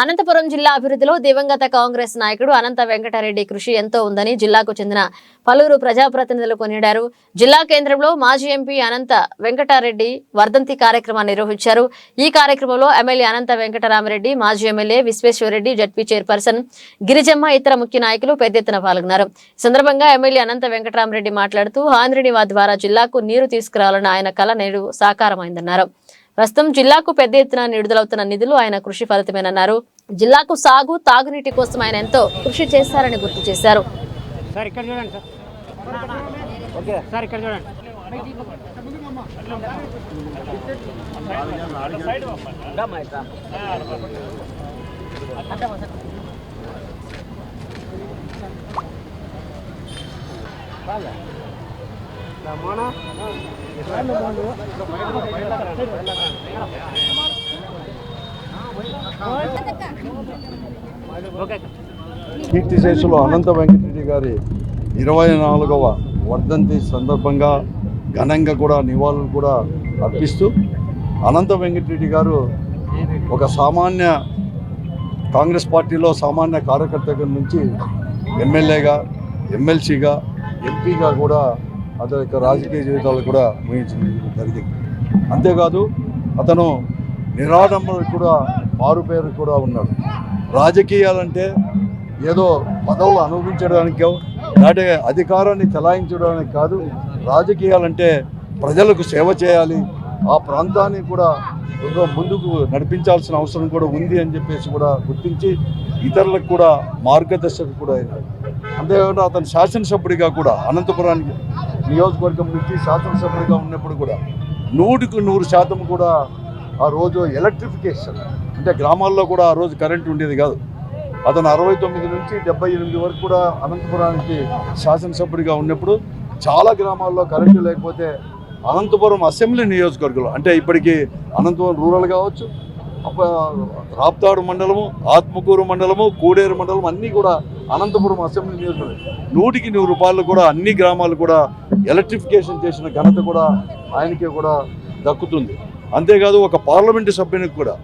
అనంతపురం జిల్లా అభివృద్ధిలో దివంగత కాంగ్రెస్ నాయకుడు అనంత వెంకటరెడ్డి కృషి ఎంతో ఉందని జిల్లాకు చెందిన పలువురు ప్రజాప్రతినిధులు కొనియాడారు. జిల్లా కేంద్రంలో మాజీ ఎంపీ అనంత వెంకటరెడ్డి వర్ధంతి కార్యక్రమాన్ని నిర్వహించారు. ఈ కార్యక్రమంలో ఎమ్మెల్యే అనంత వెంకటరామరెడ్డి, మాజీ MLA Visweswarareddy, ZP chairperson Girijamma, ఇతర ముఖ్య నాయకులు పెద్ద ఎత్తున పాల్గొన్నారు. ఈ సందర్భంగా ఎమ్మెల్యే అనంత వెంకటరామరెడ్డి మాట్లాడుతూ ఆంధ్రనివా ద్వారా జిల్లాకు నీరు తీసుకురావాలన్న ఆయన కల నేడు సాకారమైందన్నారు. ప్రస్తుతం జిల్లాకు పెద్ద ఎత్తున విడుదలవుతున్న నిధులు ఆయన కృషి ఫలితమేనన్నారు. జిల్లాకు సాగు, తాగునీటి కోసం ఆయన ఎంతో కృషి చేశారని గుర్తు చేశారు. కీర్తిశేషులు అనంత వెంకటరెడ్డి గారి 24వ వర్ధంతి సందర్భంగా ఘనంగా కూడా నివాళులు కూడా అర్పిస్తూ, అనంత వెంకటరెడ్డి గారు ఒక సామాన్య కాంగ్రెస్ పార్టీలో సామాన్య కార్యకర్త నుంచి ఎమ్మెల్యేగా, ఎమ్మెల్సీగా, ఎంపీగా కూడా అతని యొక్క రాజకీయ జీవితాలు కూడా ముగించడం జరిగింది. అంతేకాదు అతను నిరాడంబర కూడా మారుపేరు కూడా ఉన్నాడు. రాజకీయాలంటే ఏదో పదవులు అనుభవించడానికో నాటి అధికారాన్ని చెలాయించడానికి కాదు, రాజకీయాలంటే ప్రజలకు సేవ చేయాలి, ఆ ప్రాంతాన్ని కూడా ముందుకు నడిపించాల్సిన అవసరం కూడా ఉంది అని చెప్పేసి కూడా గుర్తించి ఇతరులకు కూడా మార్గదర్శకుడు కూడా అయినాడు. అంతేకాకుండా అతను శాసనసభ్యుడిగా కూడా అనంతపురానికి నియోజకవర్గం నుంచి శాసనసభ్యుడిగా ఉన్నప్పుడు కూడా 100% కూడా ఆ రోజు ఎలక్ట్రిఫికేషన్ అంటే గ్రామాల్లో కూడా ఆ రోజు కరెంటు ఉండేది కాదు. అతను 69 నుంచి 78 వరకు కూడా అనంతపురానికి శాసనసభ్యుడిగా ఉన్నప్పుడు చాలా గ్రామాల్లో కరెంటు లేకపోతే అనంతపురం అసెంబ్లీ నియోజకవర్గంలో అంటే ఇప్పటికీ అనంతపురం రూరల్ కావచ్చు, రాప్తాడు మండలము, ఆత్మకూరు మండలము, కోడేరు మండలం అన్నీ కూడా అనంతపురం అసెంబ్లీ నియోజకవర్గం 100% కూడా అన్ని గ్రామాలు కూడా ఎలక్ట్రిఫికేషన్ చేసిన ఘనత కూడా ఆయనకే కూడా దక్కుతుంది. అంతేకాదు ఒక పార్లమెంటు సభ్యునికి కూడా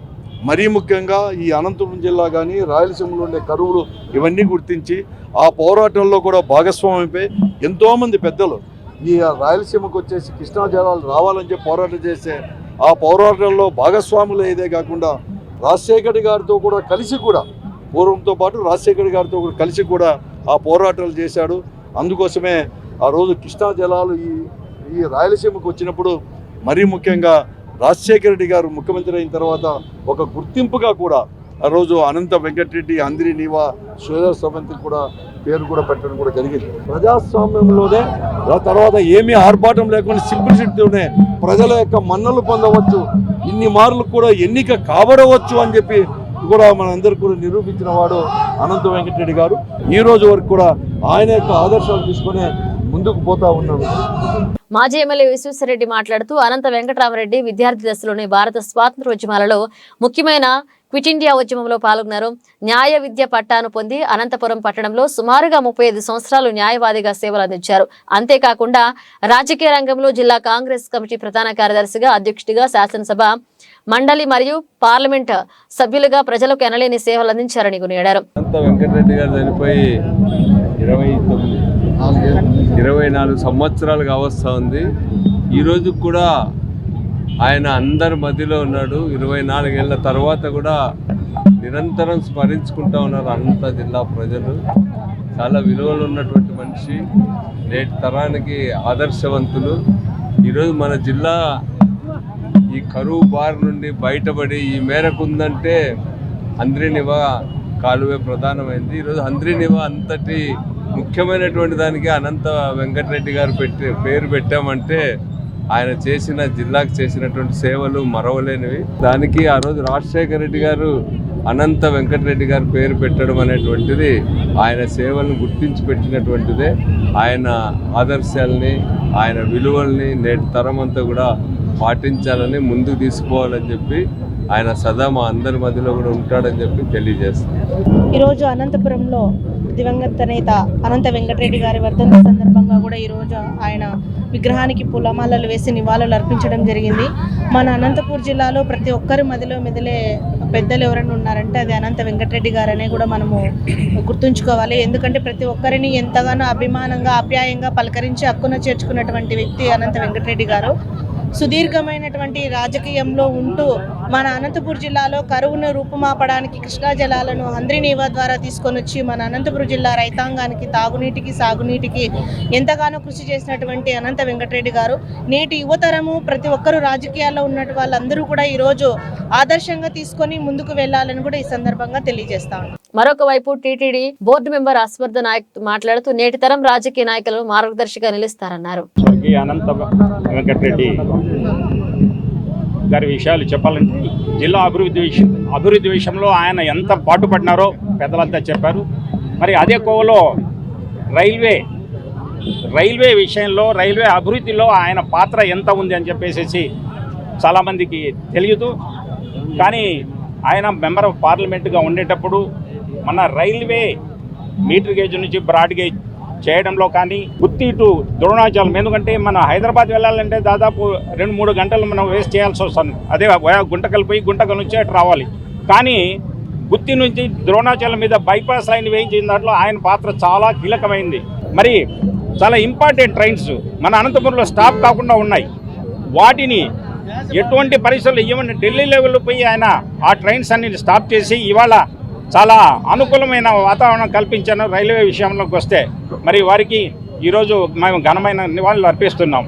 మరీ ముఖ్యంగా ఈ అనంతపురం జిల్లా కానీ రాయలసీమలో ఉండే కరువులు ఇవన్నీ గుర్తించి ఆ పోరాటంలో కూడా భాగస్వామ్యమై ఎంతోమంది పెద్దలు ఈ రాయలసీమకు వచ్చేసి కృష్ణా జలాలు రావాలని చెప్పి పోరాటం చేస్తే ఆ పోరాటంలో భాగస్వాములు ఏదే కాకుండా రాజశేఖర్ గారితో కూడా కలిసి కూడా పూర్వంతో పాటు రాజశేఖర్ గారితో కూడా కలిసి కూడా ఆ పోరాటాలు చేశాడు. అందుకోసమే ఆ రోజు కృష్ణా జలాలు ఈ రాయలసీమకు వచ్చినప్పుడు మరీ ముఖ్యంగా రాజశేఖర రెడ్డి గారు ముఖ్యమంత్రి అయిన తర్వాత ఒక గుర్తింపుగా కూడా ఆ రోజు అనంత వెంకటరెడ్డి ఆంధ్రనివా సోదర సమితికి కూడా పేరు కూడా పెట్టడం కూడా జరిగింది. ప్రజాస్వామ్యంలోనే తర్వాత ఏమీ ఆర్భాటం లేకుండా సింప్లిసిటీతోనే ప్రజల యొక్క మన్నలు పొందవచ్చు, ఇన్ని మార్లు కూడా ఎన్నిక కాబడవచ్చు అని చెప్పి కూడా మనందరూ కూడా నిరూపించిన వాడు అనంత వెంకటరెడ్డి గారు. ఈ రోజు వరకు కూడా ఆయన యొక్క ఆదర్శాలు తీసుకునే ముందుకు పోతా ఉన్నాడు. మాజీ ఎమ్మెల్యే విశ్వేశ్వరరెడ్డి మాట్లాడుతూ అనంత వెంకటరామరెడ్డి విద్యార్థి దశలోని భారత స్వాతంత్రోద్యమాలలో ముఖ్యమైన క్విట్ ఇండియా ఉద్యమంలో పాల్గొన్నారు. న్యాయ విద్య పట్టాను పొంది అనంతపురం పట్టణంలో సుమారుగా 35 సంవత్సరాలు న్యాయవాదిగా సేవలు అందించారు. అంతేకాకుండా రాజకీయ రంగంలో జిల్లా కాంగ్రెస్ కమిటీ ప్రధాన కార్యదర్శిగా, అధ్యక్షుడిగా, శాసనసభ మండలి మరియు పార్లమెంట్ సభ్యులుగా ప్రజలకు ఎనలేని సేవలు అందించారని కొనియాడారు. అనంత వెంకటరెడ్డి గారు చనిపోయి 24 సంవత్సరాలుగా అవస్థ ఉంది. ఈరోజు కూడా ఆయన అందరి మధ్యలో ఉన్నాడు. 24 ఏళ్ల తర్వాత కూడా నిరంతరం స్మరించుకుంటూ ఉన్నారు అనంత జిల్లా ప్రజలు. చాలా విలువలు ఉన్నటువంటి మనిషి, నేటి తరానికి ఆదర్శవంతులు. ఈరోజు మన జిల్లా ఈ కరువు బారి నుండి బయటపడి ఈ మేరకు ఉందంటే ఆంధ్రనివా కాలువే ప్రధానమైంది. ఈరోజు ఆంధ్రనివా అంతటి ముఖ్యమైనటువంటి దానికి అనంత వెంకటరెడ్డి గారు పేరు పెట్టామంటే ఆయన జిల్లాకు చేసినటువంటి సేవలు మరవలేనివి. దానికి ఆ రోజు రాజశేఖర రెడ్డి గారు అనంత వెంకటరెడ్డి గారు పేరు పెట్టడం అనేటువంటిది ఆయన సేవలను గుర్తించి పెట్టినటువంటిదే. ఆయన ఆదర్శాలని, ఆయన విలువల్ని నేటి తరం అంతా కూడా పాటించాలని, ముందుకు తీసుకోవాలని చెప్పి ఆయన సదా మా అందరి మధ్యలో కూడా ఉంటాడని చెప్పి తెలియజేస్తాను. ఈరోజు అనంతపురంలో దివంగత నేత అనంత వెంకటరెడ్డి గారి వర్ధంతి సందర్భంగా కూడా ఈరోజు ఆయన విగ్రహానికి పూలమాలలు వేసి నివాళులు అర్పించడం జరిగింది. మన అనంతపూర్ జిల్లాలో ప్రతి ఒక్కరి మదిలో మెదిలే పెద్దలు ఎవరైనా ఉన్నారంటే అది అనంత వెంకటరెడ్డి గారనే కూడా మనము గుర్తుంచుకోవాలి. ఎందుకంటే ప్రతి ఒక్కరిని ఎంతగానో అభిమానంగా ఆప్యాయంగా పలకరించి హక్కున చేర్చుకున్నటువంటి వ్యక్తి అనంత వెంకటరెడ్డి గారు. సుదీర్ఘమైనటువంటి రాజకీయంలో ఉంటూ మన అనంతపురం జిల్లాలో కరువును రూపుమాపడానికి కృష్ణా జలాలను హంద్రీనీవా ద్వారా తీసుకొని వచ్చి మన అనంతపురం జిల్లా రైతాంగానికి తాగునీటికి సాగునీటికి ఎంతగానో కృషి చేసినటువంటి అనంత వెంకటరెడ్డి గారు నేటి యువతరము ప్రతి ఒక్కరూ రాజకీయాల్లో ఉన్నటువంటి వాళ్ళందరూ కూడా ఈరోజు ఆదర్శంగా తీసుకొని ముందుకు వెళ్ళాలని కూడా ఈ సందర్భంగా తెలియజేస్తాను. మరొక వైపు టీటీడీ బోర్డు మెంబర్ అస్వర్ధ నాయక్ మాట్లాడుతూ నేటి తరం రాజకీయ నాయకులు మార్గదర్శిగా నిలుస్తారన్నారు. అనంత వెంకటరెడ్డి గారి విషయాలు చెప్పాలంటే జిల్లా అభివృద్ధి విషయంలో ఆయన ఎంత పాటుపడినారో పెద్దలంతా చెప్పారు. మరి అదే కోవలో రైల్వే విషయంలో రైల్వే అభివృద్ధిలో ఆయన పాత్ర ఎంత ఉంది అని చెప్పేసి చాలామందికి తెలియదు. కానీ ఆయన మెంబర్ ఆఫ్ పార్లమెంట్గా ఉండేటప్పుడు మన రైల్వే మీటర్ గేజ్ నుంచి బ్రాడ్ గేజ్ చేయడంలో కానీ గుత్తి టు ద్రోణాచలం, ఎందుకంటే మన హైదరాబాద్ వెళ్ళాలంటే దాదాపు 2-3 గంటలు మనం వేస్ట్ చేయాల్సి వస్తుంది. అదే గుంటకల్ పోయి గుంటకల్ నుంచి అటు రావాలి. కానీ గుత్తి నుంచి ద్రోణాచలం మీద బైపాస్ లైన్ వేయించిన దాంట్లో ఆయన పాత్ర చాలా కీలకమైంది. మరి చాలా ఇంపార్టెంట్ ట్రైన్స్ మన అనంతపురంలో స్టాప్ కాకుండా ఉన్నాయి. వాటిని ఎటువంటి పరిస్థితుల్లో ఈవెన్ ఢిల్లీ లెవెల్లో పోయి ఆయన ఆ ట్రైన్స్ అన్ని స్టాప్ చేసి ఇవాళ చాలా అనుకూలమైన వాతావరణం కల్పించాను రైల్వే విషయంలోకి వస్తే. మరి వారికి ఈరోజు మేము ఘనమైన నివాళులు అర్పిస్తున్నాం.